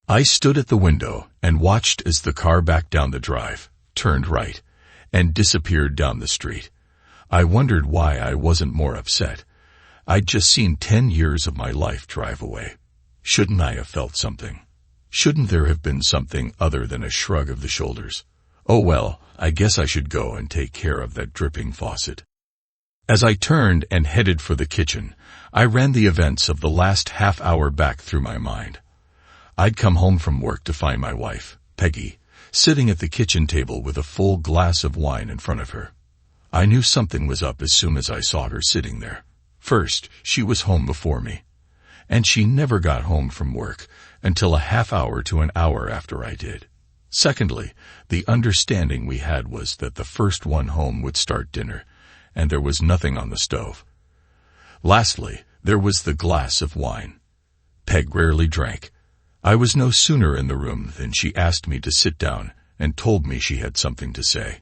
I stood at the window and watched as the car backed down the drive, turned right, and disappeared down the street. I wondered why I wasn't more upset. I'd just seen 10 years of my life drive away. Shouldn't I have felt something? Shouldn't there have been something other than a shrug of the shoulders? Oh well, I guess I should go and take care of that dripping faucet. As I turned and headed for the kitchen, I ran the events of the last half hour back through my mind. I'd come home from work to find my wife, Peggy, sitting at the kitchen table with a full glass of wine in front of her. I knew something was up as soon as I saw her sitting there. First, she was home before me, and she never got home from work until a half hour to an hour after I did. Secondly, the understanding we had was that the first one home would start dinner, and there was nothing on the stove. Lastly, there was the glass of wine. Peg rarely drank. I was no sooner in the room than she asked me to sit down and told me she had something to say.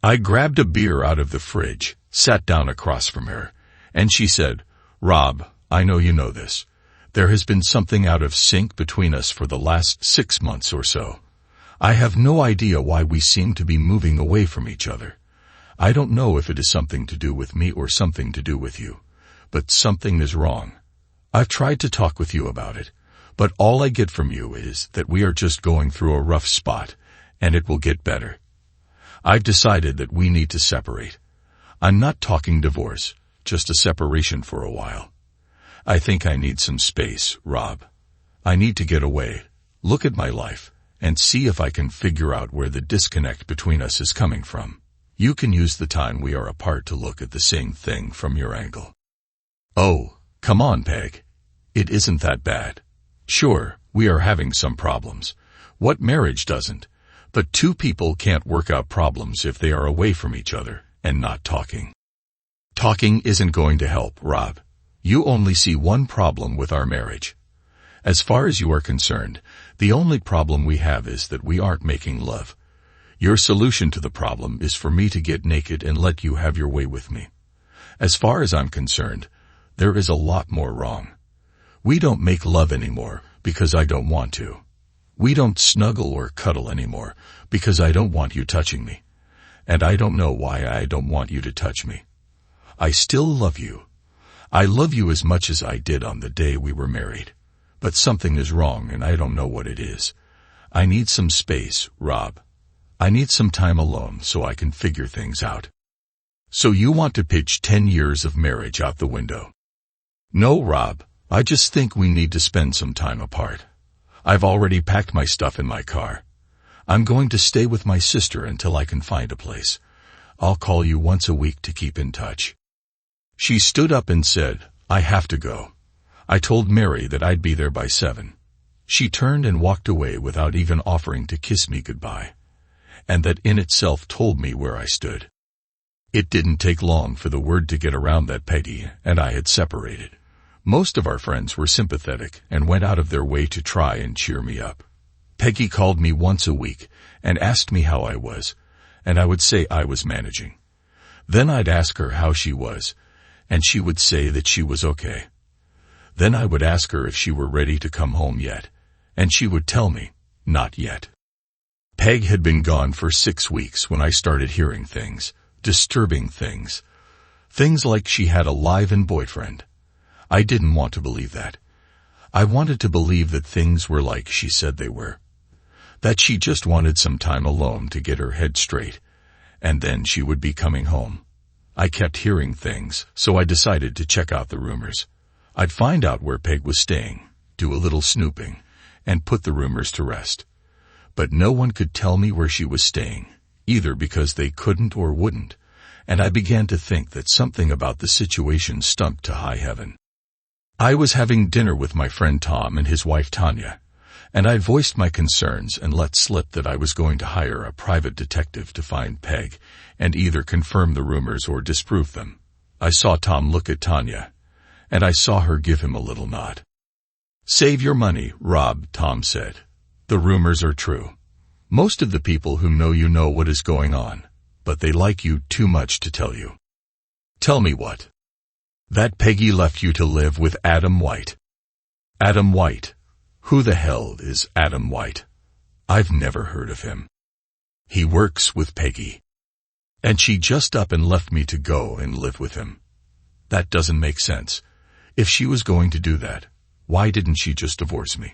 I grabbed a beer out of the fridge, sat down across from her, and she said, "Rob, I know you know this. There has been something out of sync between us for the last 6 months or so. I have no idea why we seem to be moving away from each other. I don't know if it is something to do with me or something to do with you, but something is wrong. I've tried to talk with you about it, but all I get from you is that we are just going through a rough spot, and it will get better. I've decided that we need to separate. I'm not talking divorce, just a separation for a while. I think I need some space, Rob. I need to get away, look at my life, and see if I can figure out where the disconnect between us is coming from. You can use the time we are apart to look at the same thing from your angle." "Oh, come on, Peg. It isn't that bad. Sure, we are having some problems. What marriage doesn't? But two people can't work out problems if they are away from each other and not talking. Talking isn't going to help, Rob. You only see one problem with our marriage. As far as you are concerned, the only problem we have is that we aren't making love. Your solution to the problem is for me to get naked and let you have your way with me. As far as I'm concerned, there is a lot more wrong. We don't make love anymore because I don't want to. We don't snuggle or cuddle anymore because I don't want you touching me. And I don't know why I don't want you to touch me. I still love you. I love you as much as I did on the day we were married. But something is wrong and I don't know what it is. I need some space, Rob. I need some time alone so I can figure things out." "So you want to pitch 10 years of marriage out the window?" "No, Rob. I just think we need to spend some time apart. I've already packed my stuff in my car. I'm going to stay with my sister until I can find a place. I'll call you once a week to keep in touch." She stood up and said, "I have to go. I told Mary that I'd be there by 7. She turned and walked away without even offering to kiss me goodbye. And that in itself told me where I stood. It didn't take long for the word to get around that Peggy and I had separated. Most of our friends were sympathetic and went out of their way to try and cheer me up. Peggy called me once a week and asked me how I was, and I would say I was managing. Then I'd ask her how she was, and she would say that she was okay. Then I would ask her if she were ready to come home yet, and she would tell me, not yet. Peg had been gone for 6 weeks when I started hearing things, disturbing things. Things like she had a live-in boyfriend. I didn't want to believe that. I wanted to believe that things were like she said they were. That she just wanted some time alone to get her head straight, and then she would be coming home. I kept hearing things, so I decided to check out the rumors. I'd find out where Peg was staying, do a little snooping, and put the rumors to rest. But no one could tell me where she was staying, either because they couldn't or wouldn't, and I began to think that something about the situation stunk to high heaven. I was having dinner with my friend Tom and his wife Tanya, and I voiced my concerns and let slip that I was going to hire a private detective to find Peg and either confirm the rumors or disprove them. I saw Tom look at Tanya, and I saw her give him a little nod. "Save your money, Rob," Tom said. "The rumors are true. Most of the people who know you know what is going on, but they like you too much to tell you." "Tell me what." "That Peggy left you to live with Adam White." "Adam White? Who the hell is Adam White? I've never heard of him. He works with Peggy. And she just up and left me to go and live with him. That doesn't make sense. If she was going to do that, why didn't she just divorce me?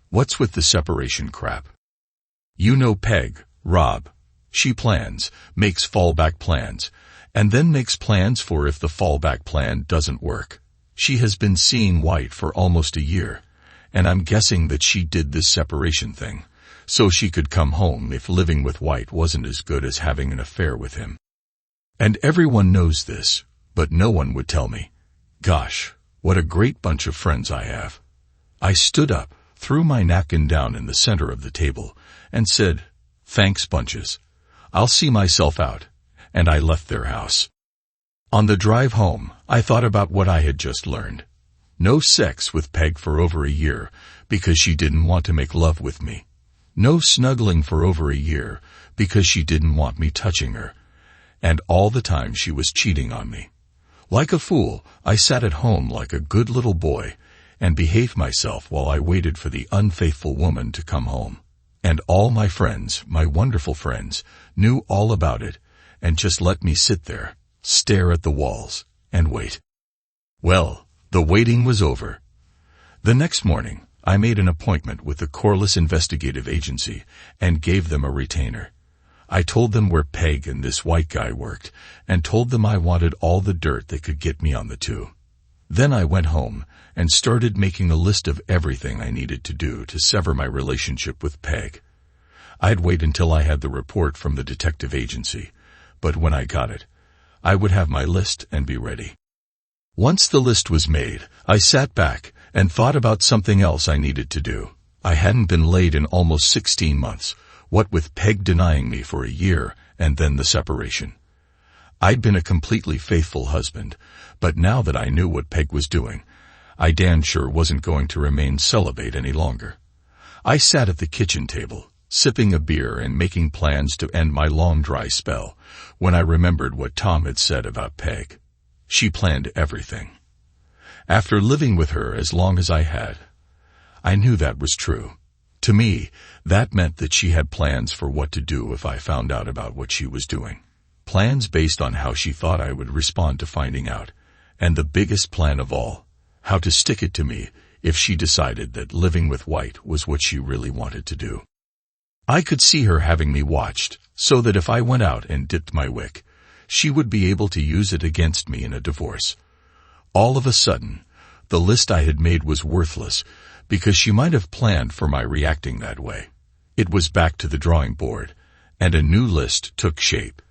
What's with the separation crap? You know Peg, Rob. She plans, makes fallback plans, and then makes plans for if the fallback plan doesn't work. She has been seeing White for almost a year, and I'm guessing that she did this separation thing, so she could come home if living with White wasn't as good as having an affair with him. And everyone knows this, but no one would tell me. Gosh, what a great bunch of friends I have. I stood up, threw my napkin down in the center of the table, and said, "Thanks, bunches. I'll see myself out," and I left their house. On the drive home, I thought about what I had just learned. No sex with Peg for over a year because she didn't want to make love with me. No snuggling for over a year because she didn't want me touching her. And all the time she was cheating on me. Like a fool, I sat at home like a good little boy and behaved myself while I waited for the unfaithful woman to come home. And all my friends, my wonderful friends, knew all about it and just let me sit there, stare at the walls, and wait. Well, the waiting was over. The next morning, I made an appointment with the Corliss Investigative Agency and gave them a retainer. I told them where Peg and this White guy worked and told them I wanted all the dirt they could get me on the two. Then I went home and started making a list of everything I needed to do to sever my relationship with Peg. I'd wait until I had the report from the detective agency, but when I got it, I would have my list and be ready. Once the list was made, I sat back and thought about something else I needed to do. I hadn't been laid in almost 16 months, what with Peg denying me for a year and then the separation. I'd been a completely faithful husband, but now that I knew what Peg was doing, I damn sure wasn't going to remain celibate any longer. I sat at the kitchen table, sipping a beer and making plans to end my long dry spell, when I remembered what Tom had said about Peg. She planned everything. After living with her as long as I had, I knew that was true. To me, that meant that she had plans for what to do if I found out about what she was doing. Plans based on how she thought I would respond to finding out. And the biggest plan of all, how to stick it to me if she decided that living with White was what she really wanted to do. I could see her having me watched, so that if I went out and dipped my wick, she would be able to use it against me in a divorce. All of a sudden, the list I had made was worthless, because she might have planned for my reacting that way. It was back to the drawing board, and a new list took shape.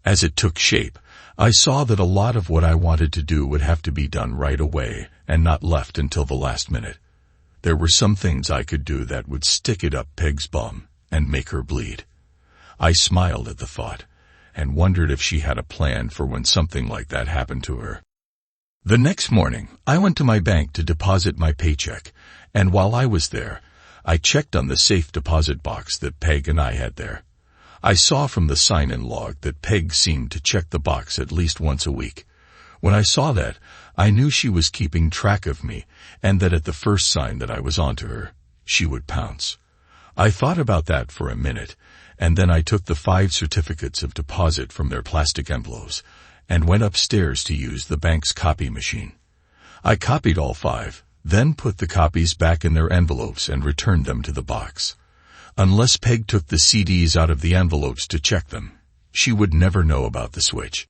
As it took shape, I saw that a lot of what I wanted to do would have to be done right away and not left until the last minute. There were some things I could do that would stick it up Peg's bum and make her bleed. I smiled at the thought and wondered if she had a plan for when something like that happened to her. The next morning, I went to my bank to deposit my paycheck, and while I was there, I checked on the safe deposit box that Peg and I had there. I saw from the sign-in log that Peg seemed to check the box at least once a week. When I saw that, I knew she was keeping track of me, and that at the first sign that I was onto her, she would pounce. I thought about that for a minute, and then I took the 5 certificates of deposit from their plastic envelopes and went upstairs to use the bank's copy machine. I copied all 5, then put the copies back in their envelopes and returned them to the box. Unless Peg took the CDs out of the envelopes to check them, she would never know about the switch.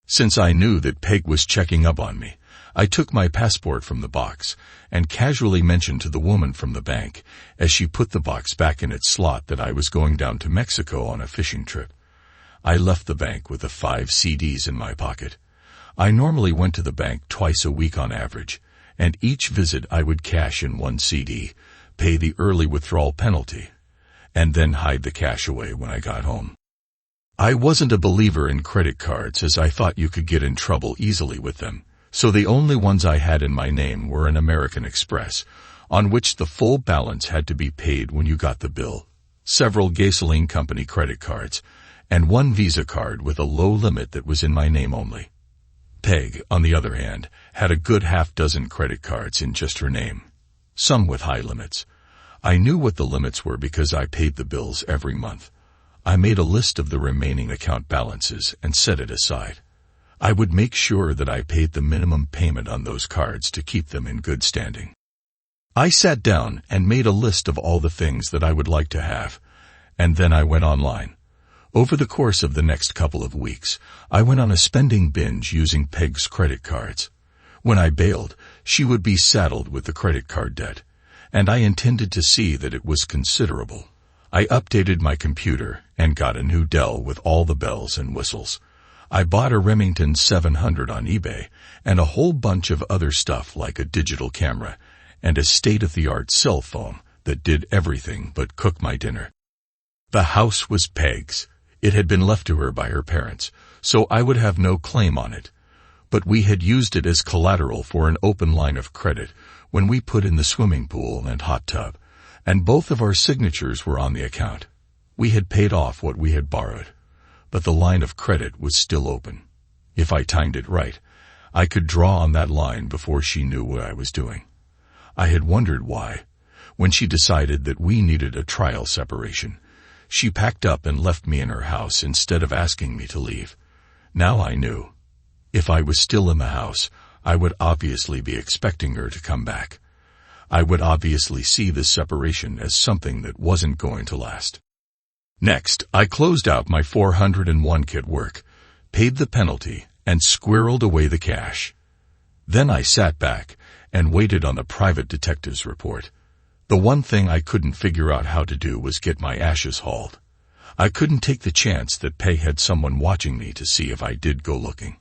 Since I knew that Peg was checking up on me, I took my passport from the box and casually mentioned to the woman from the bank, as she put the box back in its slot, that I was going down to Mexico on a fishing trip. I left the bank with the 5 CDs in my pocket. I normally went to the bank twice a week on average, and each visit I would cash in 1 CD, pay the early withdrawal penalty, and then hide the cash away when I got home. I wasn't a believer in credit cards, as I thought you could get in trouble easily with them, so the only ones I had in my name were an American Express, on which the full balance had to be paid when you got the bill, several gasoline company credit cards, and 1 Visa card with a low limit that was in my name only. Peg, on the other hand, had a good half dozen credit cards in just her name. some with high limits. I knew what the limits were because I paid the bills every month. I made a list of the remaining account balances and set it aside. I would make sure that I paid the minimum payment on those cards to keep them in good standing. I sat down and made a list of all the things that I would like to have, and then I went online. Over the course of the next couple of weeks, I went on a spending binge using Peg's credit cards. When I bailed, she would be saddled with the credit card debt, and I intended to see that it was considerable. I updated my computer and got a new Dell with all the bells and whistles. I bought a Remington 700 on eBay and a whole bunch of other stuff like a digital camera and a state-of-the-art cell phone that did everything but cook my dinner. The house was Peg's. It had been left to her by her parents, so I would have no claim on it. But we had used it as collateral for an open line of credit when we put in the swimming pool and hot tub, and both of our signatures were on the account. We had paid off what we had borrowed, but the line of credit was still open. If I timed it right, I could draw on that line before she knew what I was doing. I had wondered why. When she decided that we needed a trial separation, she packed up and left me in her house instead of asking me to leave. Now I knew. If I was still in the house, I would obviously be expecting her to come back. I would obviously see this separation as something that wasn't going to last. Next, I closed out my 401 kit work, paid the penalty, and squirreled away the cash. Then I sat back and waited on the private detective's report. The one thing I couldn't figure out how to do was get my ashes hauled. I couldn't take the chance that Peg had someone watching me to see if I did go looking.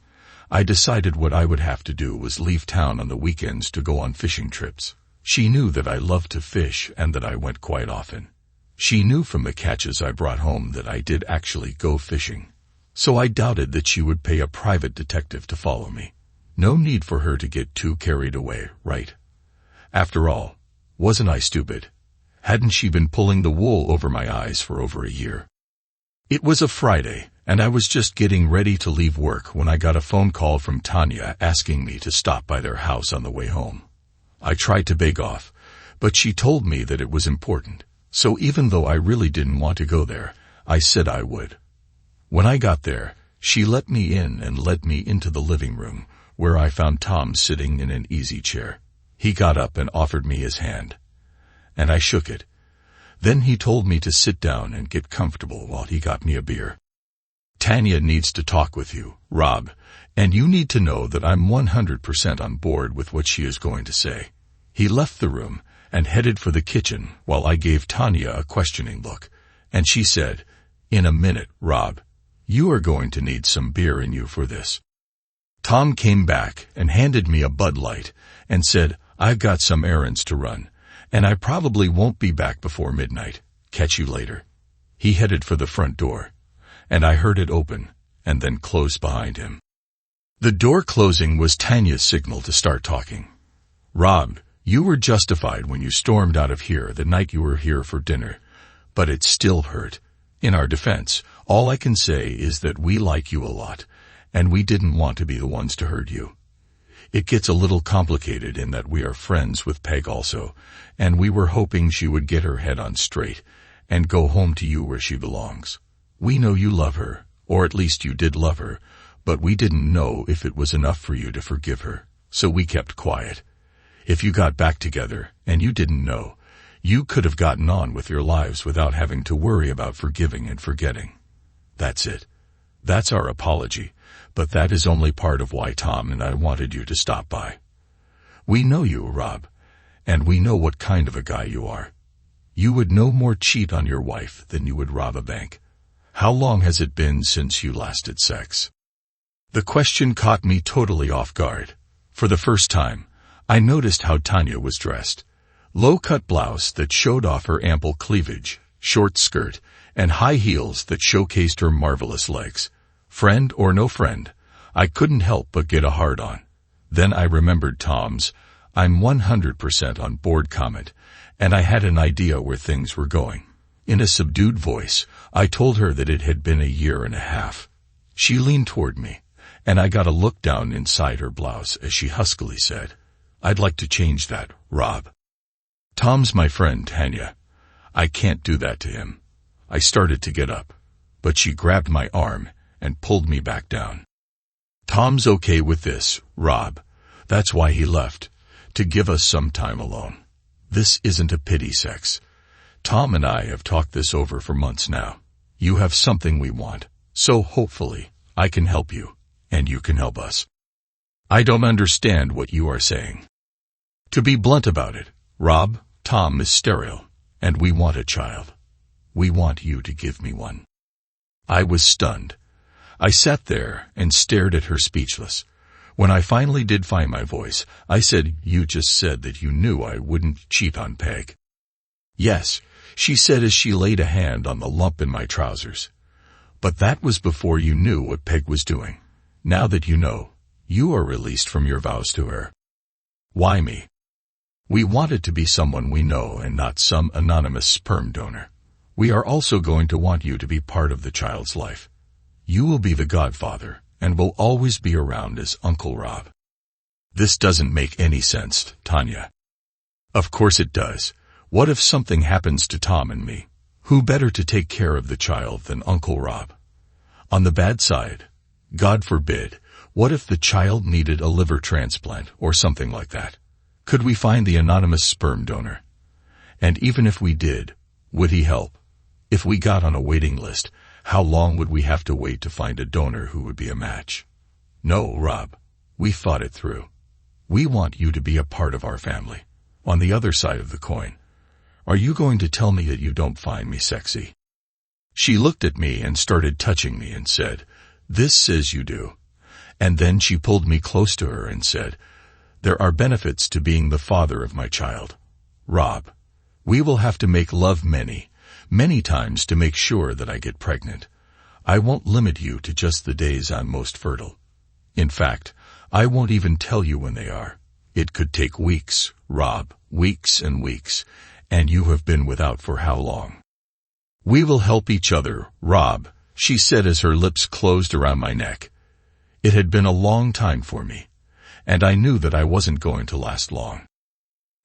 I decided what I would have to do was leave town on the weekends to go on fishing trips. She knew that I loved to fish and that I went quite often. She knew from the catches I brought home that I did actually go fishing. So I doubted that she would pay a private detective to follow me. No need for her to get too carried away, right? After all, wasn't I stupid? Hadn't she been pulling the wool over my eyes for over a year? It was a Friday, and I was just getting ready to leave work when I got a phone call from Tanya asking me to stop by their house on the way home. I tried to beg off, but she told me that it was important, so even though I really didn't want to go there, I said I would. When I got there, she let me in and led me into the living room, where I found Tom sitting in an easy chair. He got up and offered me his hand, and I shook it. Then he told me to sit down and get comfortable while he got me a beer. Tanya needs to talk with you, Rob, and you need to know that I'm 100% on board with what she is going to say. He left the room and headed for the kitchen while I gave Tanya a questioning look, and she said, "In a minute, Rob. You are going to need some beer in you for this." Tom came back and handed me a Bud Light and said, "I've got some errands to run, and I probably won't be back before midnight. Catch you later." He headed for the front door, and I heard it open and then close behind him. The door closing was Tanya's signal to start talking. "Rob, you were justified when you stormed out of here the night you were here for dinner, but it still hurt. In our defense, all I can say is that we like you a lot, and we didn't want to be the ones to hurt you. It gets a little complicated in that we are friends with Peg also, and we were hoping she would get her head on straight and go home to you where she belongs. We know you love her, or at least you did love her, but we didn't know if it was enough for you to forgive her, so we kept quiet. If you got back together and you didn't know, you could have gotten on with your lives without having to worry about forgiving and forgetting. That's it. That's our apology, but that is only part of why Tom and I wanted you to stop by. We know you, Rob, and we know what kind of a guy you are. You would no more cheat on your wife than you would rob a bank. How long has it been since you last had sex?" The question caught me totally off guard. For the first time, I noticed how Tanya was dressed. Low-cut blouse that showed off her ample cleavage, short skirt, and high heels that showcased her marvelous legs. Friend or no friend, I couldn't help but get a hard-on. Then I remembered Tom's, "I'm 100% on board" comment, and I had an idea where things were going. In a subdued voice, I told her that it had been a year and a half. She leaned toward me, and I got a look down inside her blouse as she huskily said, "I'd like to change that, Rob." Tom's my friend, Tanya. I can't do that to him. I started to get up, but she grabbed my arm and pulled me back down. Tom's okay with this, Rob. That's why he left, to give us some time alone. This isn't a pity sex. Tom and I have talked this over for months now. You have something we want, so hopefully I can help you, and you can help us. I don't understand what you are saying. To be blunt about it, Rob, Tom is sterile, and we want a child. We want you to give me one. I was stunned. I sat there and stared at her speechless. When I finally did find my voice, I said, "You just said that you knew I wouldn't cheat on Peg." "Yes," she said as she laid a hand on the lump in my trousers. "But that was before you knew what Peg was doing. Now that you know, you are released from your vows to her." "Why me?" "We want it to be someone we know and not some anonymous sperm donor. We are also going to want you to be part of the child's life. You will be the godfather and will always be around as Uncle Rob." "This doesn't make any sense, Tanya." "Of course it does. What if something happens to Tom and me? Who better to take care of the child than Uncle Rob? On the bad side, God forbid, what if the child needed a liver transplant or something like that? Could we find the anonymous sperm donor? And even if we did, would he help? If we got on a waiting list, how long would we have to wait to find a donor who would be a match? No, Rob, we thought it through. We want you to be a part of our family. On the other side of the coin, are you going to tell me that you don't find me sexy?" She looked at me and started touching me and said, "This says you do." And then she pulled me close to her and said, "There are benefits to being the father of my child. Rob, we will have to make love many, many times to make sure that I get pregnant. I won't limit you to just the days I'm most fertile. In fact, I won't even tell you when they are. It could take weeks, Rob, weeks and weeks, and you have been without for how long? We will help each other, Rob," she said as her lips closed around my neck. It had been a long time for me, and I knew that I wasn't going to last long.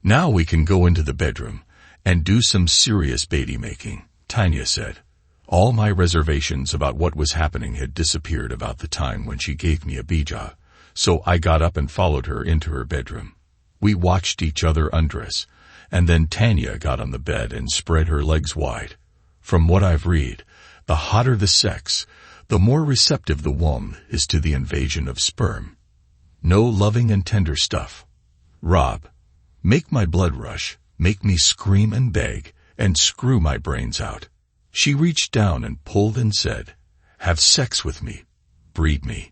"Now we can go into the bedroom and do some serious baby making," Tanya said. All my reservations about what was happening had disappeared about the time when she gave me a bija, so I got up and followed her into her bedroom. We watched each other undress, and then Tanya got on the bed and spread her legs wide. From what I've read, the hotter the sex, the more receptive the womb is to the invasion of sperm. No loving and tender stuff. Rob, make my blood rush, make me scream and beg, and screw my brains out. She reached down and pulled and said, "Have sex with me. Breed me."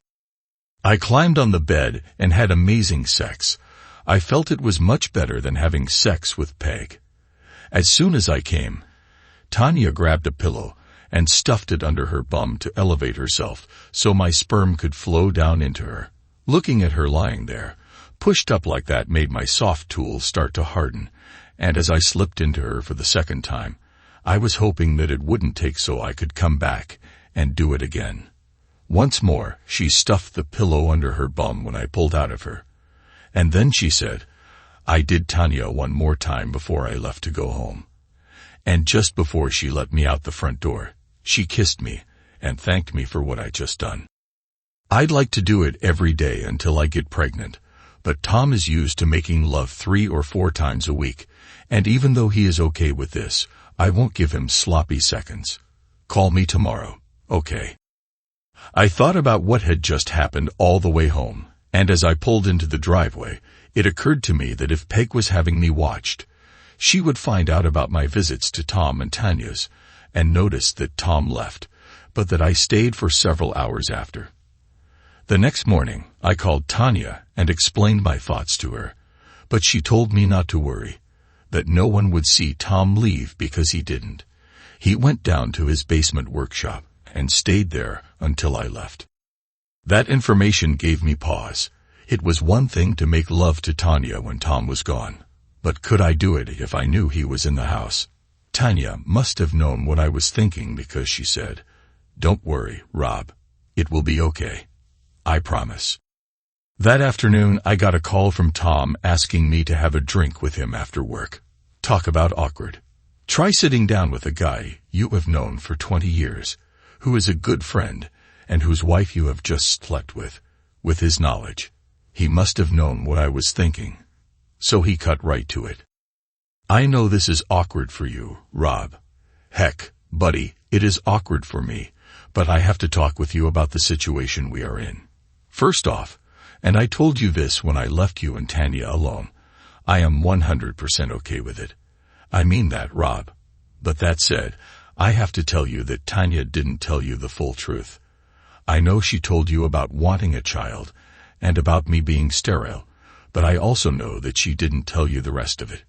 I climbed on the bed and had amazing sex. I felt it was much better than having sex with Peg. As soon as I came, Tanya grabbed a pillow and stuffed it under her bum to elevate herself so my sperm could flow down into her. Looking at her lying there, pushed up like that, made my soft tool start to harden, and as I slipped into her for the second time, I was hoping that it wouldn't take so I could come back and do it again. Once more, she stuffed the pillow under her bum when I pulled out of her. And then she said, "I did Tanya one more time before I left to go home." And just before she let me out the front door, she kissed me and thanked me for what I'd just done. I'd like to do it every day until I get pregnant, but Tom is used to making love 3 or 4 times a week, and even though he is okay with this, I won't give him sloppy seconds. Call me tomorrow, okay? I thought about what had just happened all the way home, and as I pulled into the driveway, it occurred to me that if Peg was having me watched, she would find out about my visits to Tom and Tanya's, and notice that Tom left, but that I stayed for several hours after. The next morning, I called Tanya and explained my thoughts to her, but she told me not to worry, that no one would see Tom leave because he didn't. He went down to his basement workshop and stayed there until I left. That information gave me pause. It was one thing to make love to Tanya when Tom was gone, but could I do it if I knew he was in the house? Tanya must have known what I was thinking because she said, "Don't worry, Rob. It will be okay. I promise." That afternoon, I got a call from Tom asking me to have a drink with him after work. Talk about awkward. Try sitting down with a guy you have known for 20 years, who is a good friend, and whose wife you have just slept with his knowledge. He must have known what I was thinking. So he cut right to it. I know this is awkward for you, Rob. Heck, buddy, it is awkward for me, but I have to talk with you about the situation we are in. First off, and I told you this when I left you and Tanya alone, I am 100% okay with it. I mean that, Rob. But that said, I have to tell you that Tanya didn't tell you the full truth. I know she told you about wanting a child and about me being sterile, but I also know that she didn't tell you the rest of it.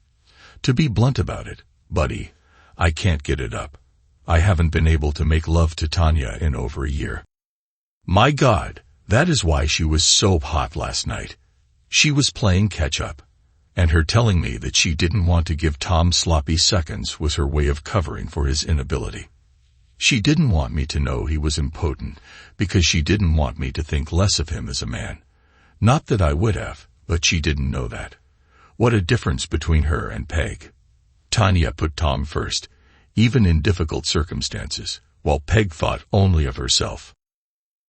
To be blunt about it, buddy, I can't get it up. I haven't been able to make love to Tanya in over a year. My God, that is why she was so hot last night. She was playing catch-up, and her telling me that she didn't want to give Tom sloppy seconds was her way of covering for his inability. She didn't want me to know he was impotent because she didn't want me to think less of him as a man. Not that I would have, but she didn't know that. What a difference between her and Peg. Tanya put Tom first, even in difficult circumstances, while Peg thought only of herself.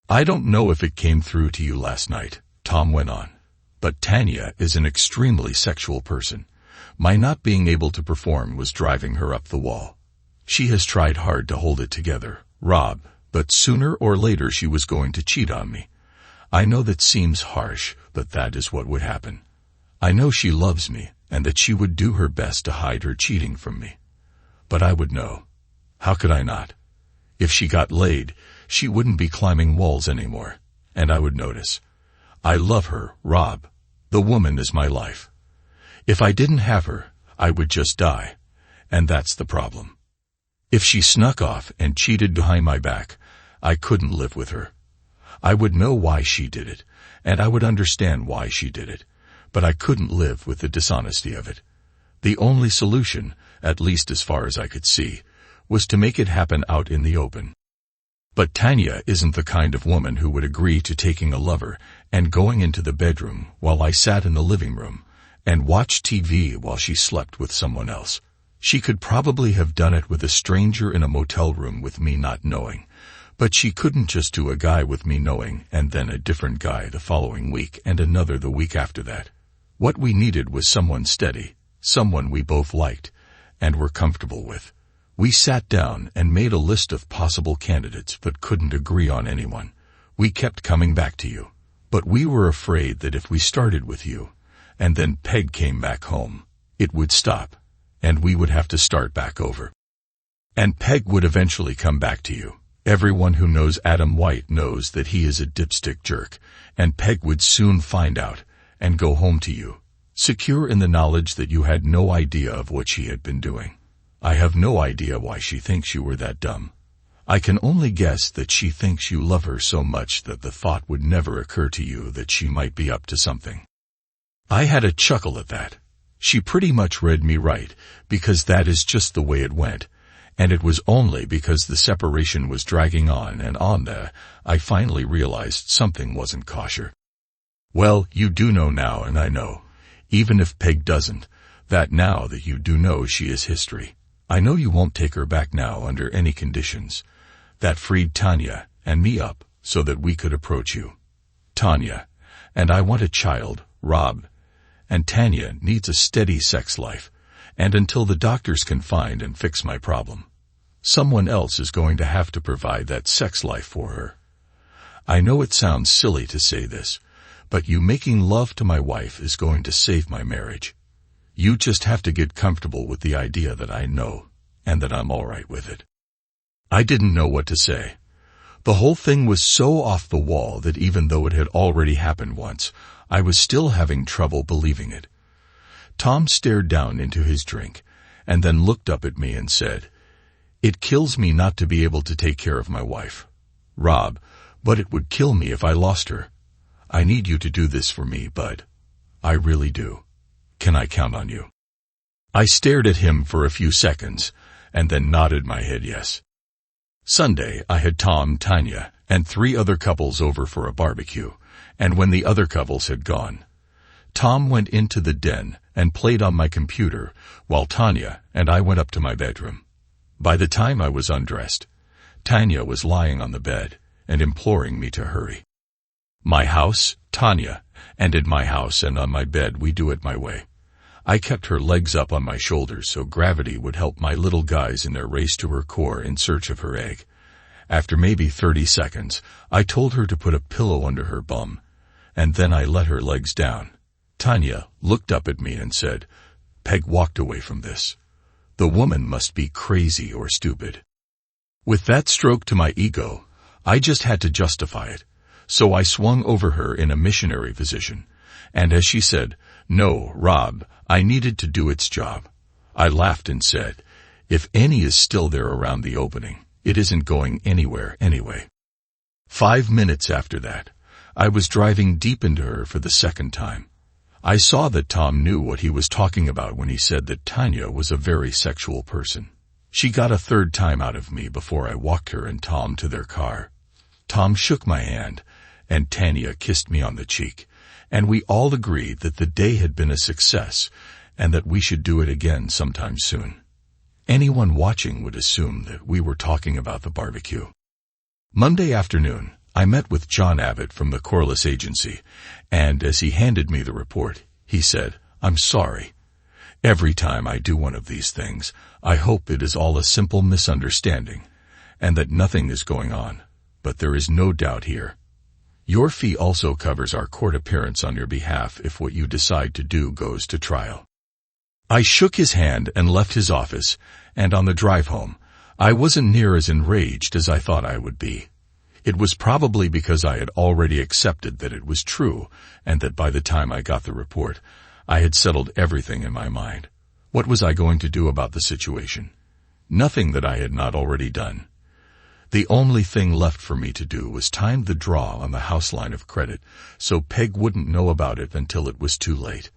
I don't know if it came through to you last night, Tom went on, but Tanya is an extremely sexual person. My not being able to perform was driving her up the wall. She has tried hard to hold it together, Rob, but sooner or later she was going to cheat on me. I know that seems harsh, but that is what would happen. I know she loves me, and that she would do her best to hide her cheating from me. But I would know. How could I not? If she got laid, she wouldn't be climbing walls anymore, and I would notice. I love her, Rob. The woman is my life. If I didn't have her, I would just die, and that's the problem. If she snuck off and cheated behind my back, I couldn't live with her. I would know why she did it, and I would understand why she did it, but I couldn't live with the dishonesty of it. The only solution, at least as far as I could see, was to make it happen out in the open. But Tanya isn't the kind of woman who would agree to taking a lover and going into the bedroom while I sat in the living room and watched TV while she slept with someone else. She could probably have done it with a stranger in a motel room with me not knowing, but she couldn't just do a guy with me knowing and then a different guy the following week and another the week after that. What we needed was someone steady, someone we both liked and were comfortable with. We sat down and made a list of possible candidates but couldn't agree on anyone. We kept coming back to you, but we were afraid that if we started with you and then Peg came back home, it would stop, and we would have to start back over. And Peg would eventually come back to you. Everyone who knows Adam White knows that he is a dipstick jerk, and Peg would soon find out and go home to you, secure in the knowledge that you had no idea of what she had been doing. I have no idea why she thinks you were that dumb. I can only guess that she thinks you love her so much that the thought would never occur to you that she might be up to something. I had a chuckle at that. She pretty much read me right, because that is just the way it went, and it was only because the separation was dragging on and on that I finally realized something wasn't kosher. Well, you do know now, and I know, even if Peg doesn't, that now that you do know she is history. I know you won't take her back now under any conditions. That freed Tanya and me up so that we could approach you. Tanya, and I want a child, Rob, and Tanya needs a steady sex life, and until the doctors can find and fix my problem, someone else is going to have to provide that sex life for her. I know it sounds silly to say this, but you making love to my wife is going to save my marriage. You just have to get comfortable with the idea that I know, and that I'm all right with it. I didn't know what to say. The whole thing was so off the wall that even though it had already happened once, I was still having trouble believing it. Tom stared down into his drink, and then looked up at me and said, "It kills me not to be able to take care of my wife, Rob, but it would kill me if I lost her. I need you to do this for me, bud. I really do. Can I count on you?" I stared at him for a few seconds, and then nodded my head yes. Sunday, I had Tom, Tanya, and 3 other couples over for a barbecue, and when the other couples had gone, Tom went into the den and played on my computer while Tanya and I went up to my bedroom. By the time I was undressed, Tanya was lying on the bed and imploring me to hurry. My house, Tanya, and in my house and on my bed we do it my way. I kept her legs up on my shoulders so gravity would help my little guys in their race to her core in search of her egg. After maybe 30 seconds, I told her to put a pillow under her bum, and then I let her legs down. Tanya looked up at me and said, "Peg walked away from this. The woman must be crazy or stupid." With that stroke to my ego, I just had to justify it, so I swung over her in a missionary position, and as she said, "No, Rob, I needed to do its job," I laughed and said, "If any is still there around the opening, it isn't going anywhere anyway." 5 minutes after that, I was driving deep into her for the second time. I saw that Tom knew what he was talking about when he said that Tanya was a very sexual person. She got a third time out of me before I walked her and Tom to their car. Tom shook my hand, and Tanya kissed me on the cheek, and we all agreed that the day had been a success and that we should do it again sometime soon. Anyone watching would assume that we were talking about the barbecue. Monday afternoon, I met with John Abbott from the Corliss Agency, and as he handed me the report, he said, "I'm sorry. Every time I do one of these things, I hope it is all a simple misunderstanding, and that nothing is going on, but there is no doubt here. Your fee also covers our court appearance on your behalf if what you decide to do goes to trial." I shook his hand and left his office, and on the drive home, I wasn't near as enraged as I thought I would be. It was probably because I had already accepted that it was true, and that by the time I got the report, I had settled everything in my mind. What was I going to do about the situation? Nothing that I had not already done. The only thing left for me to do was time the draw on the house line of credit so Peg wouldn't know about it until it was too late.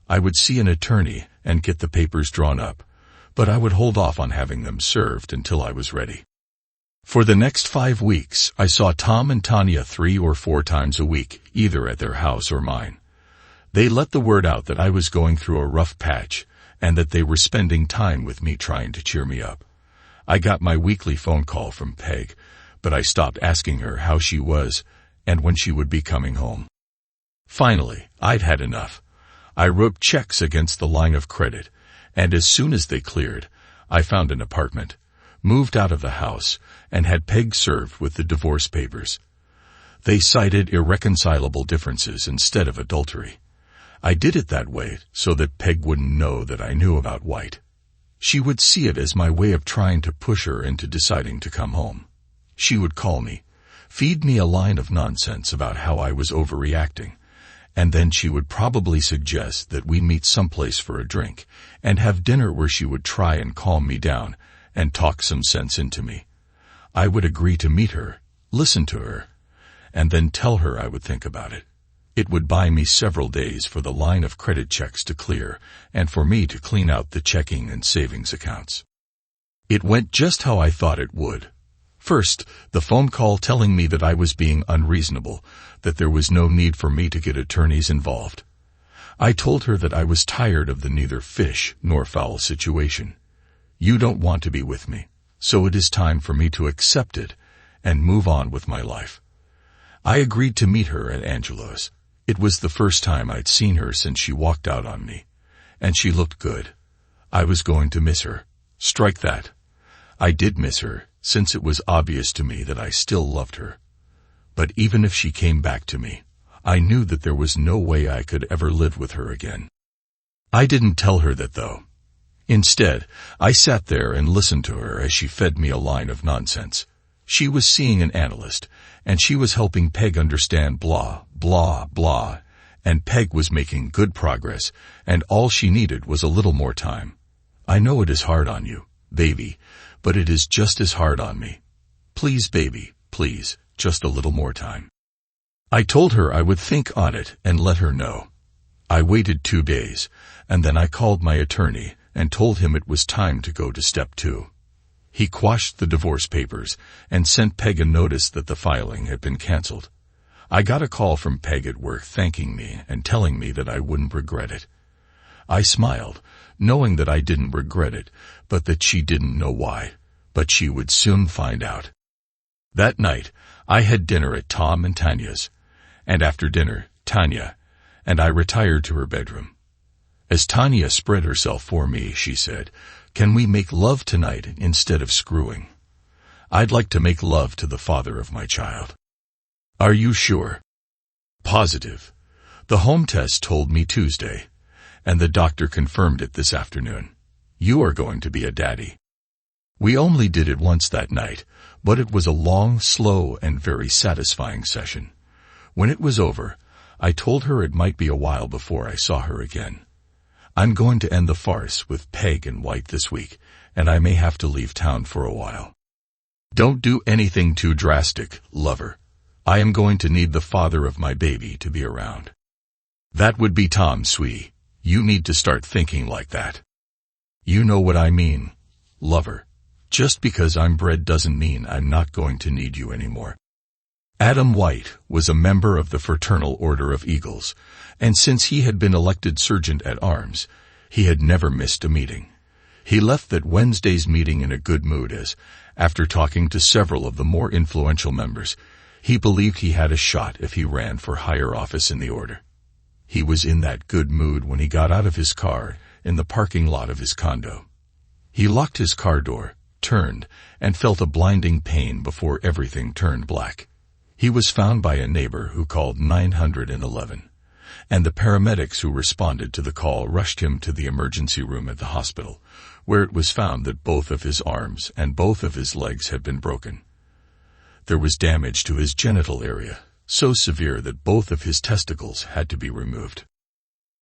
I would see an attorney and get the papers drawn up, but I would hold off on having them served until I was ready. For the next 5 weeks, I saw Tom and Tanya 3 or 4 times a week, either at their house or mine. They let the word out that I was going through a rough patch and that they were spending time with me trying to cheer me up. I got my weekly phone call from Peg, but I stopped asking her how she was and when she would be coming home. Finally, I'd had enough. I wrote checks against the line of credit, and as soon as they cleared, I found an apartment, moved out of the house, and had Peg served with the divorce papers. They cited irreconcilable differences instead of adultery. I did it that way so that Peg wouldn't know that I knew about White. She would see it as my way of trying to push her into deciding to come home. She would call me, feed me a line of nonsense about how I was overreacting, and then she would probably suggest that we meet someplace for a drink and have dinner where she would try and calm me down and talk some sense into me. I would agree to meet her, listen to her, and then tell her I would think about it. It would buy me several days for the line of credit checks to clear and for me to clean out the checking and savings accounts. It went just how I thought it would. First, the phone call telling me that I was being unreasonable, that there was no need for me to get attorneys involved. I told her that I was tired of the neither fish nor fowl situation. You don't want to be with me, so it is time for me to accept it and move on with my life. I agreed to meet her at Angela's. It was the first time I'd seen her since she walked out on me, and she looked good. I was going to miss her. Strike that. I did miss her, since it was obvious to me that I still loved her. But even if she came back to me, I knew that there was no way I could ever live with her again. I didn't tell her that, though. Instead, I sat there and listened to her as she fed me a line of nonsense. She was seeing an analyst, and she was helping Peg understand blah, blah, blah, and Peg was making good progress, and all she needed was a little more time. I know it is hard on you, baby, but it is just as hard on me. Please, baby, please, just a little more time. I told her I would think on it and let her know. I waited 2 days, and then I called my attorney and told him it was time to go to step 2. He quashed the divorce papers and sent Peg a notice that the filing had been canceled. I got a call from Peg at work thanking me and telling me that I wouldn't regret it. I smiled, knowing that I didn't regret it, but that she didn't know why. But she would soon find out. That night, I had dinner at Tom and Tanya's, and after dinner, Tanya and I retired to her bedroom. As Tanya spread herself for me, she said, "Can we make love tonight instead of screwing? I'd like to make love to the father of my child." "Are you sure?" "Positive. The home test told me Tuesday, and the doctor confirmed it this afternoon. You are going to be a daddy." We only did it once that night, but it was a long, slow, and very satisfying session. When it was over, I told her it might be a while before I saw her again. "I'm going to end the farce with Peg and White this week, and I may have to leave town for a while." "Don't do anything too drastic, lover. I am going to need the father of my baby to be around." "That would be Tom, sweetie. You need to start thinking like that." "You know what I mean, lover. Just because I'm bred doesn't mean I'm not going to need you anymore." Adam White was a member of the Fraternal Order of Eagles, and since he had been elected Sergeant at Arms, he had never missed a meeting. He left that Wednesday's meeting in a good mood as, after talking to several of the more influential members, he believed he had a shot if he ran for higher office in the order. He was in that good mood when he got out of his car in the parking lot of his condo. He locked his car door, turned, and felt a blinding pain before everything turned black. He was found by a neighbor who called 911, and the paramedics who responded to the call rushed him to the emergency room at the hospital, where it was found that both of his arms and both of his legs had been broken. There was damage to his genital area, so severe that both of his testicles had to be removed.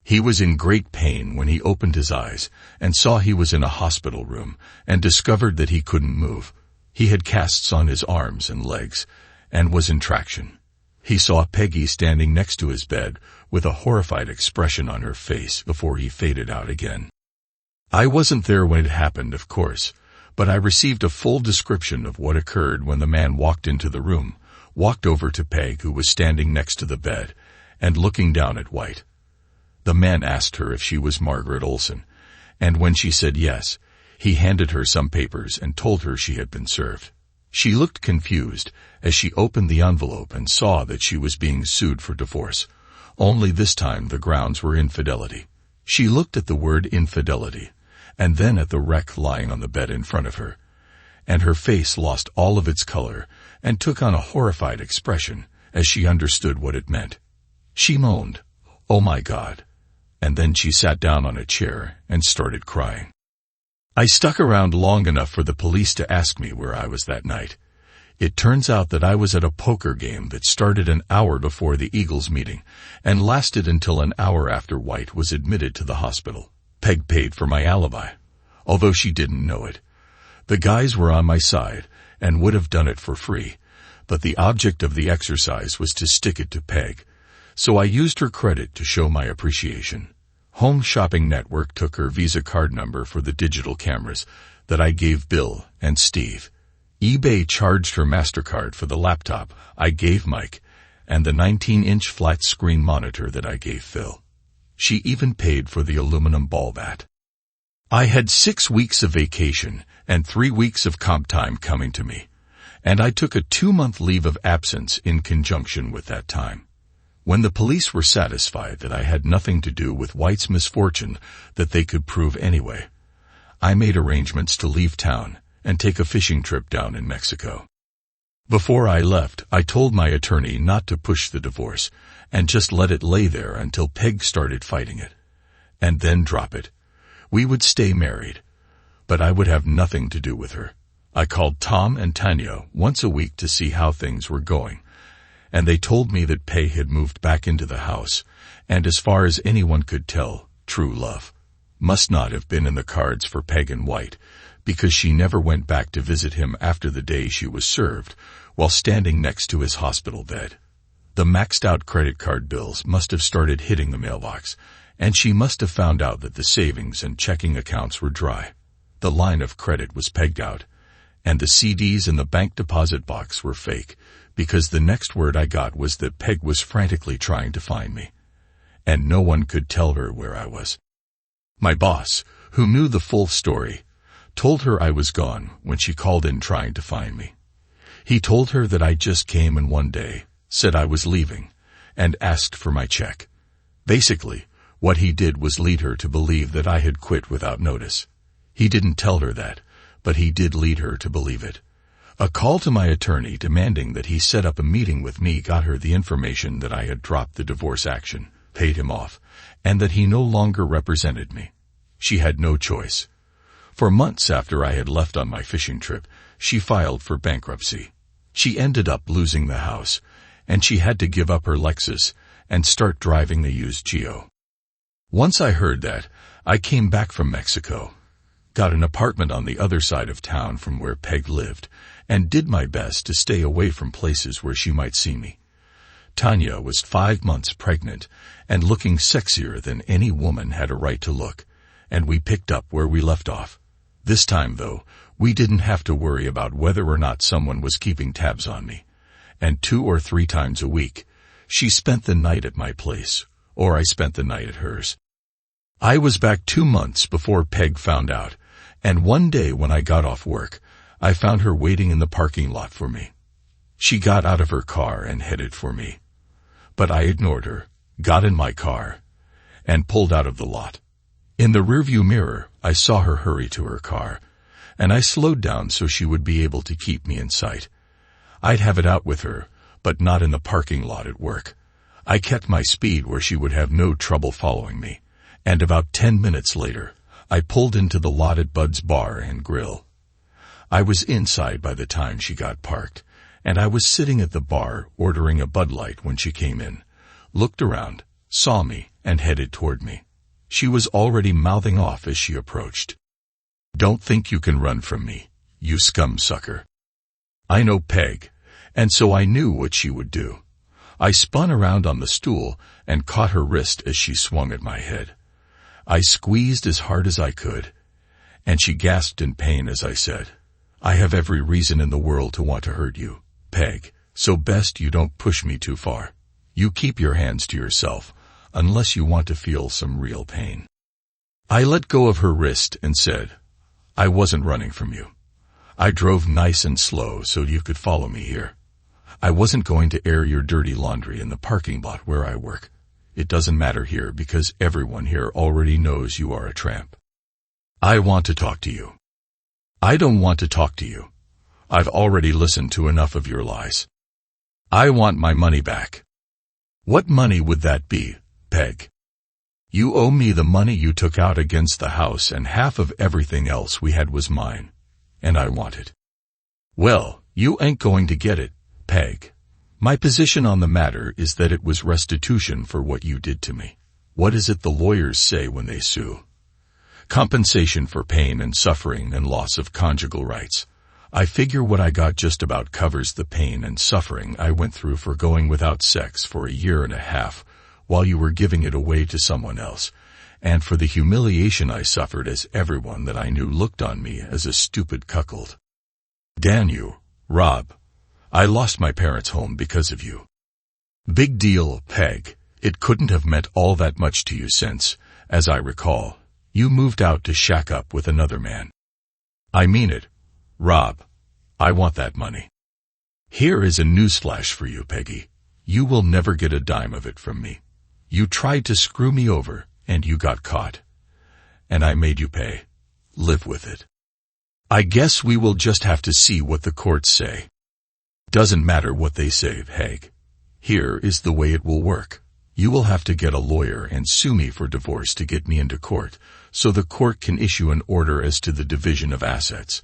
He was in great pain when he opened his eyes and saw he was in a hospital room and discovered that he couldn't move. He had casts on his arms and legs and was in traction. He saw Peggy standing next to his bed with a horrified expression on her face before he faded out again. I wasn't there when it happened, of course, but I received a full description of what occurred when the man walked into the room, walked over to Peg, who was standing next to the bed, and looking down at White. The man asked her if she was Margaret Olson, and when she said yes, he handed her some papers and told her she had been served. She looked confused as she opened the envelope and saw that she was being sued for divorce, only this time the grounds were infidelity. She looked at the word infidelity, and then at the wreck lying on the bed in front of her, and her face lost all of its color and took on a horrified expression as she understood what it meant. She moaned, "Oh my God," and then she sat down on a chair and started crying. I stuck around long enough for the police to ask me where I was that night. It turns out that I was at a poker game that started an hour before the Eagles meeting and lasted until an hour after White was admitted to the hospital. Peg paid for my alibi, although she didn't know it. The guys were on my side and would have done it for free, but the object of the exercise was to stick it to Peg, so I used her credit to show my appreciation. Home Shopping Network took her Visa card number for the digital cameras that I gave Bill and Steve. eBay charged her MasterCard for the laptop I gave Mike and the 19-inch flat-screen monitor that I gave Phil. She even paid for the aluminum ball bat. I had 6 weeks of vacation and 3 weeks of comp time coming to me, and I took a 2-month leave of absence in conjunction with that time. When the police were satisfied that I had nothing to do with White's misfortune that they could prove anyway, I made arrangements to leave town and take a fishing trip down in Mexico. Before I left, I told my attorney not to push the divorce and just let it lay there until Peg started fighting it, and then drop it. We would stay married, but I would have nothing to do with her. I called Tom and Tanya once a week to see how things were going, and they told me that Peg had moved back into the house, and as far as anyone could tell, true love must not have been in the cards for Peg and White, because she never went back to visit him after the day she was served, while standing next to his hospital bed. The maxed-out credit card bills must have started hitting the mailbox, and she must have found out that the savings and checking accounts were dry. The line of credit was pegged out, and the CDs in the bank deposit box were fake, because the next word I got was that Peg was frantically trying to find me, and no one could tell her where I was. My boss, who knew the full story, told her I was gone when she called in trying to find me. He told her that I just came in one day, said I was leaving, and asked for my check. Basically, what he did was lead her to believe that I had quit without notice. He didn't tell her that, but he did lead her to believe it. A call to my attorney demanding that he set up a meeting with me got her the information that I had dropped the divorce action, paid him off, and that he no longer represented me. She had no choice. For months after I had left on my fishing trip, she filed for bankruptcy. She ended up losing the house, and she had to give up her Lexus and start driving the used Geo. Once I heard that, I came back from Mexico, got an apartment on the other side of town from where Peg lived, and did my best to stay away from places where she might see me. Tanya was 5 months pregnant and looking sexier than any woman had a right to look, and we picked up where we left off. This time, though, we didn't have to worry about whether or not someone was keeping tabs on me, and 2 or 3 times a week, she spent the night at my place, or I spent the night at hers. I was back 2 months before Peg found out, and one day when I got off work, I found her waiting in the parking lot for me. She got out of her car and headed for me. But I ignored her, got in my car, and pulled out of the lot. In the rearview mirror, I saw her hurry to her car, and I slowed down so she would be able to keep me in sight. I'd have it out with her, but not in the parking lot at work. I kept my speed where she would have no trouble following me, and about 10 minutes later, I pulled into the lot at Bud's Bar and Grill. I was inside by the time she got parked, and I was sitting at the bar ordering a Bud Light when she came in, looked around, saw me, and headed toward me. She was already mouthing off as she approached. "Don't think you can run from me, you scum sucker." I know Peg, and so I knew what she would do. I spun around on the stool and caught her wrist as she swung at my head. I squeezed as hard as I could, and she gasped in pain as I said, "I have every reason in the world to want to hurt you, Peg, so best you don't push me too far. You keep your hands to yourself, unless you want to feel some real pain." I let go of her wrist and said, "I wasn't running from you. I drove nice and slow so you could follow me here. I wasn't going to air your dirty laundry in the parking lot where I work. It doesn't matter here because everyone here already knows you are a tramp. I want to talk to you." "I don't want to talk to you. I've already listened to enough of your lies. I want my money back." "What money would that be, Peg?" "You owe me the money you took out against the house, and half of everything else we had was mine, and I want it." "Well, you ain't going to get it, Peg. My position on the matter is that it was restitution for what you did to me. What is it the lawyers say when they sue? Compensation for pain and suffering and loss of conjugal rights. I figure what I got just about covers the pain and suffering I went through for going without sex for a year and a half while you were giving it away to someone else, and for the humiliation I suffered as everyone that I knew looked on me as a stupid cuckold. Damn you, Rob. I lost my parents' home because of you. Big deal, Peg. It couldn't have meant all that much to you since, as I recall, you moved out to shack up with another man. I mean it, Rob. I want that money. Here is a newsflash for you, Peggy. You will never get a dime of it from me. You tried to screw me over, and you got caught. And I made you pay. Live with it. I guess we will just have to see what the courts say. Doesn't matter what they say, Peg. Here is the way it will work. You will have to get a lawyer and sue me for divorce to get me into court, so the court can issue an order as to the division of assets.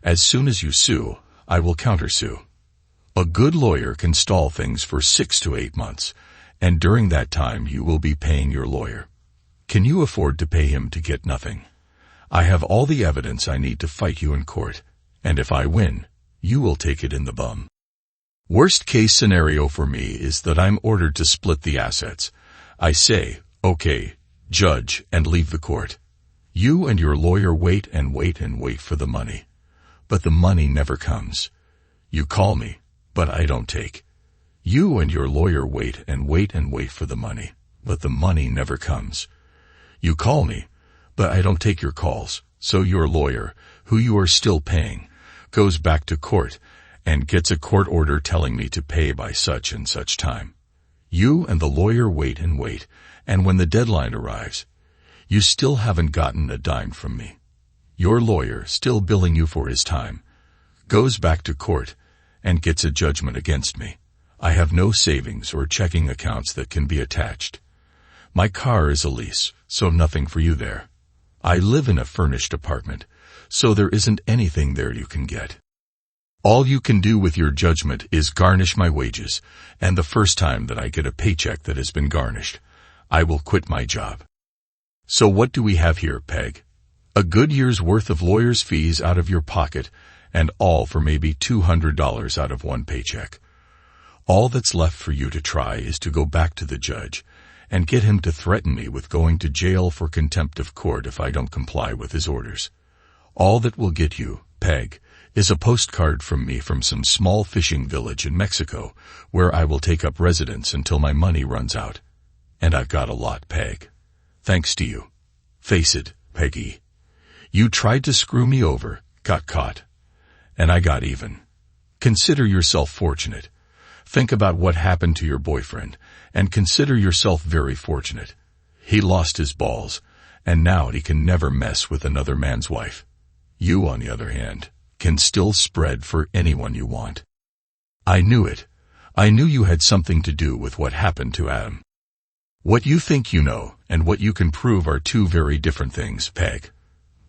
As soon as you sue, I will countersue. A good lawyer can stall things for 6 to 8 months, and during that time you will be paying your lawyer. Can you afford to pay him to get nothing? I have all the evidence I need to fight you in court, and if I win, you will take it in the bum. Worst case scenario for me is that I'm ordered to split the assets. I say, okay, judge, and leave the court. You and your lawyer wait and wait and wait for the money. but the money never comes. You call me, but I don't take. You and your lawyer wait and wait and wait for the money, but the money never comes. You call me, but I don't take your calls, so your lawyer, who you are still paying, goes back to court and gets a court order telling me to pay by such and such time. You and the lawyer wait and wait, and when the deadline arrives, you still haven't gotten a dime from me. Your lawyer, still billing you for his time, goes back to court and gets a judgment against me. I have no savings or checking accounts that can be attached. My car is a lease, so nothing for you there. I live in a furnished apartment, so there isn't anything there you can get. All you can do with your judgment is garnish my wages, and the first time that I get a paycheck that has been garnished, I will quit my job. So what do we have here, Peg? A good year's worth of lawyer's fees out of your pocket, and all for maybe $200 out of one paycheck. All that's left for you to try is to go back to the judge and get him to threaten me with going to jail for contempt of court if I don't comply with his orders. All that will get you, Peg, is a postcard from me from some small fishing village in Mexico, where I will take up residence until my money runs out. And I've got a lot, Peg. Thanks to you. Face it, Peggy. You tried to screw me over, got caught, and I got even. Consider yourself fortunate. Think about what happened to your boyfriend, and consider yourself very fortunate. He lost his balls, and now he can never mess with another man's wife. You, on the other hand, can still spread for anyone you want. I knew it. I knew you had something to do with what happened to Adam. What you think you know and what you can prove are two very different things, Peg.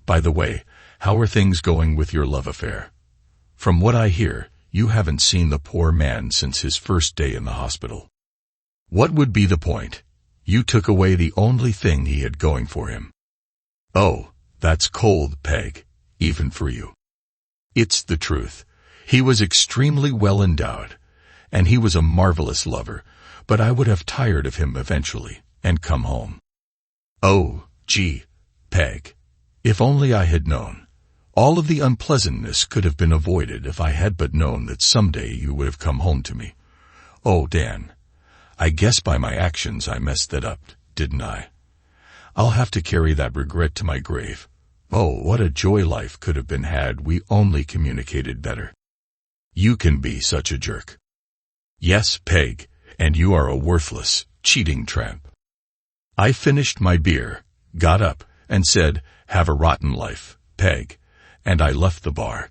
By the way, how are things going with your love affair? From what I hear, you haven't seen the poor man since his first day in the hospital. What would be the point? You took away the only thing he had going for him. Oh, that's cold, Peg, even for you. It's the truth. He was extremely well endowed, and he was a marvelous lover, but I would have tired of him eventually and come home. Oh, gee, Peg, if only I had known. All of the unpleasantness could have been avoided if I had but known that someday you would have come home to me. Oh, Dan, I guess by my actions I messed that up, didn't I? I'll have to carry that regret to my grave. Oh, what a joy life could have been had we only communicated better. You can be such a jerk. Yes, Peg, and you are a worthless, cheating tramp. I finished my beer, got up, and said, "Have a rotten life, Peg," and I left the bar.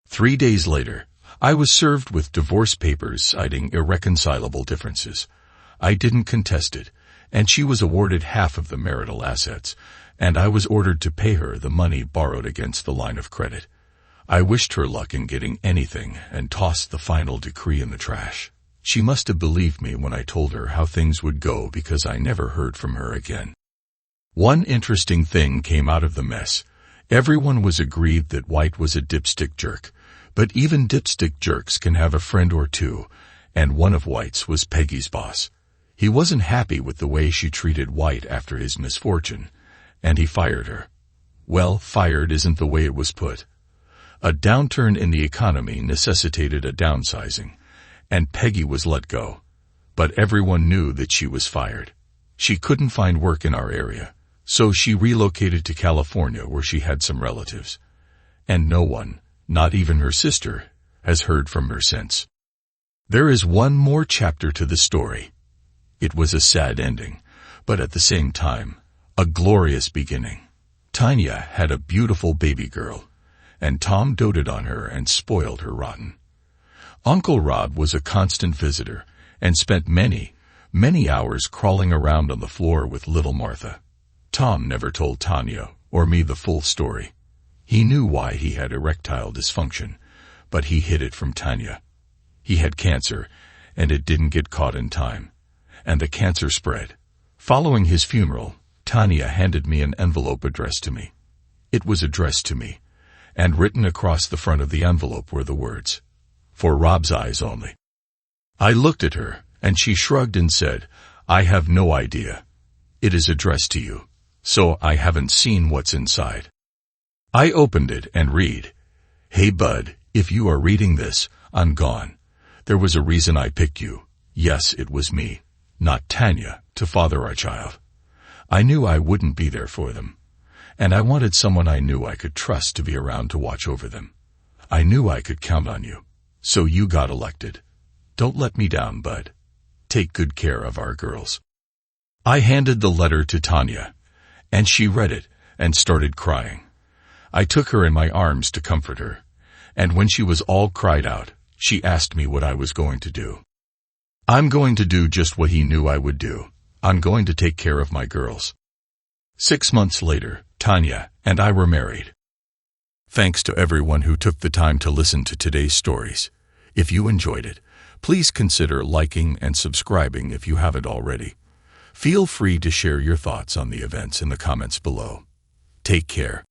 3 days later, I was served with divorce papers citing irreconcilable differences. I didn't contest it, and she was awarded half of the marital assets, and I was ordered to pay her the money borrowed against the line of credit. I wished her luck in getting anything and tossed the final decree in the trash. She must have believed me when I told her how things would go because I never heard from her again. One interesting thing came out of the mess. Everyone was agreed that White was a dipstick jerk, but even dipstick jerks can have a friend or two, and one of White's was Peggy's boss. He wasn't happy with the way she treated White after his misfortune, and he fired her. Well, fired isn't the way it was put. A downturn in the economy necessitated a downsizing, and Peggy was let go. But everyone knew that she was fired. She couldn't find work in our area, so she relocated to California where she had some relatives. And no one, not even her sister, has heard from her since. There is one more chapter to the story. It was a sad ending, but at the same time, a glorious beginning. Tanya had a beautiful baby girl, and Tom doted on her and spoiled her rotten. Uncle Rob was a constant visitor and spent many, many hours crawling around on the floor with little Martha. Tom never told Tanya or me the full story. He knew why he had erectile dysfunction, but he hid it from Tanya. He had cancer, and it didn't get caught in time, and the cancer spread. Following his funeral, Tanya handed me an envelope addressed to me. It was addressed to me, and written across the front of the envelope were the words, "For Rob's eyes only." I looked at her, and she shrugged and said, "I have no idea. It is addressed to you, so I haven't seen what's inside." I opened it and read, Hey bud, if you are reading this, I'm gone. There was a reason I picked you. Yes, it was me, not Tanya, to father our child. I knew I wouldn't be there for them. And I wanted someone I knew I could trust to be around to watch over them. I knew I could count on you. So you got elected. Don't let me down, bud. Take good care of our girls. I handed the letter to Tanya, and she read it and started crying. I took her in my arms to comfort her, and when she was all cried out, she asked me what I was going to do. I'm going to do just what he knew I would do. I'm going to take care of my girls. 6 months later, Tanya and I were married. Thanks to everyone who took the time to listen to today's stories. If you enjoyed it, please consider liking and subscribing if you haven't already. Feel free to share your thoughts on the events in the comments below. Take care.